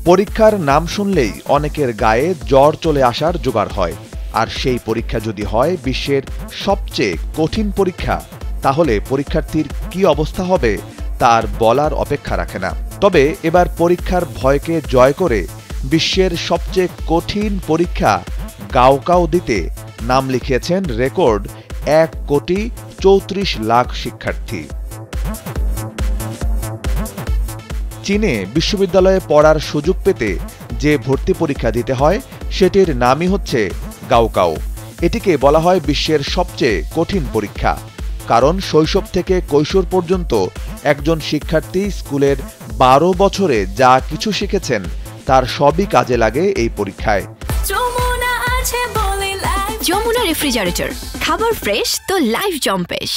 পরীক্ষার নাম শুনলেই অনেকের গায়ে জ্বর চলে আসার জোগাড় হয়। আর সেই পরীক্ষা যদি হয় বিশ্বের সবচেয়ে কঠিন পরীক্ষা, তাহলে পরীক্ষার্থীর কি অবস্থা হবে তার বলার অপেক্ষা রাখে না। তবে এবার পরীক্ষার ভয়কে জয় করে বিশ্বের সবচেয়ে কঠিন পরীক্ষা গাওকাও দিতে নাম লিখিয়েছেন রেকর্ড 1,34,00,000 শিক্ষার্থী। চীনে বিশ্ববিদ্যালয়ে পড়ার সুযোগ পেতে যে ভর্তি পরীক্ষা দিতে হয় সেটির নামই হচ্ছে গাওকাও। এটিকে বলা হয় বিশ্বের সবচেয়ে কঠিন পরীক্ষা, কারণ শৈশব থেকে কৈশোর পর্যন্ত একজন শিক্ষার্থী স্কুলের 12 বছরে যা কিছু শিখেছেন তার সবই কাজে লাগে এই পরীক্ষায়। যমুনা রেফ্রিজারেটর, খাবার ফ্রেশ তো লাইফ জম্পেশ।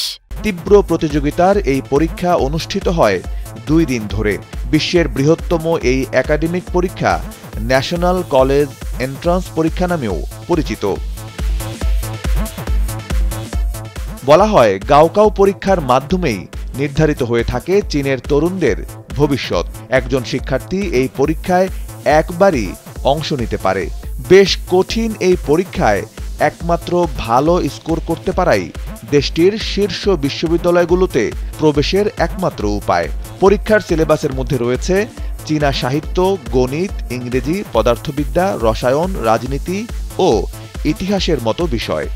তীব্র প্রতিযোগিতার এই পরীক্ষা অনুষ্ঠিত হয় 2 দিন ধরে। বিশ্বের বৃহত্তম এই একাডেমিক পরীক্ষা ন্যাশনাল কলেজ এন্ট্রান্স পরীক্ষা নামেও পরিচিত। বলা হয় গাওকাও পরীক্ষার মাধ্যমেই নির্ধারিত হয়ে থাকে চীনের তরুণদের ভবিষ্যৎ। একজন শিক্ষার্থী এই পরীক্ষায় একবারই অংশ নিতে পারে। বেশ কঠিন এই পরীক্ষায় একমাত্র ভালো স্কোর করতে পারাই দেশটির শীর্ষ বিশ্ববিদ্যালয়গুলোতে প্রবেশের একমাত্র উপায়। পরীক্ষার সিলেবাসের মধ্যে রয়েছে চীনা সাহিত্য, গণিত, ইংরেজি, পদার্থবিদ্যা, রসায়ন, রাজনীতি ও ইতিহাসের মতো বিষয়।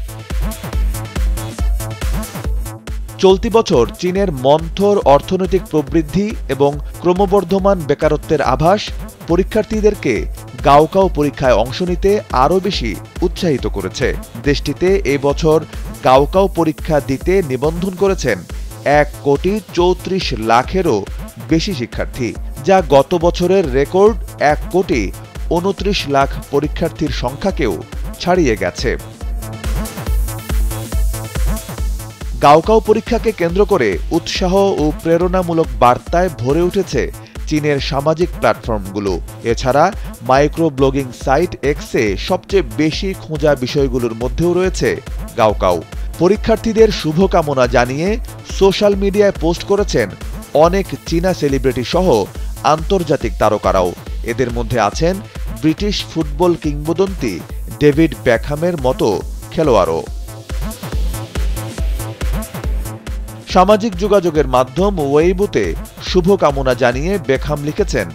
চলতি বছর চীনের মন্থর অর্থনৈতিক প্রবৃদ্ধি এবং ক্রমবর্ধমান বেকারত্বের আভাস পরীক্ষার্থীদেরকে গাওকাও পরীক্ষায় অংশ নিতে আরও বেশি উৎসাহিত করেছে। দেশটিতে এবছর গাওকাও পরীক্ষা দিতে নিবন্ধন করেছেন 1,34,00,000-এরও বেশি শিক্ষার্থী, যা গত বছরের রেকর্ড 1,29,00,000 পরীক্ষার্থীর সংখ্যাকেও ছাড়িয়ে গেছে। গাওকাও পরীক্ষাকে কেন্দ্র করে উৎসাহ ও প্রেরণামূলক বার্তায় ভরে উঠেছে চীনের সামাজিক প্ল্যাটফর্মগুলো। এছাড়া মাইক্রো ব্লগিং সাইট এক্সে সবচেয়ে বেশি খোঁজা বিষয়গুলোর মধ্যেও রয়েছে গাওকাও। পরীক্ষার্থীদের শুভকামনা জানিয়ে সোশ্যাল মিডিয়ায় পোস্ট করেছেন অনেক চীনা সেলিব্রিটি সহ আন্তর্জাতিক তারকারাও। এদের মধ্যে আছেন ব্রিটিশ ফুটবল কিংবদন্তি ডেভিড বেকহ্যামের মতো খেলোয়াড়ও। সামাজিক যোগাযোগের মাধ্যম ওয়েইবোতে শুভকামনা জানিয়ে বেকহ্যাম লিখেছেন,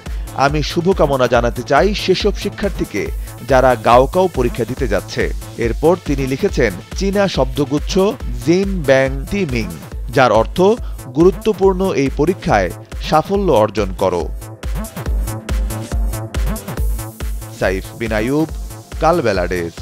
আমি শুভকামনা জানাতে চাই সেসব শিক্ষার্থীকে যারা গাওকাও পরীক্ষা দিতে যাচ্ছে। এরপর তিনি লিখেছেন চীনা শব্দগুচ্ছ জিন ব্যাং তি মিং, যার অর্থ গুরুত্বপূর্ণ এই পরীক্ষায় সাফল্য অর্জন করো। সাইফ বিন আইয়ুব, কালবেলা ডেস্ক।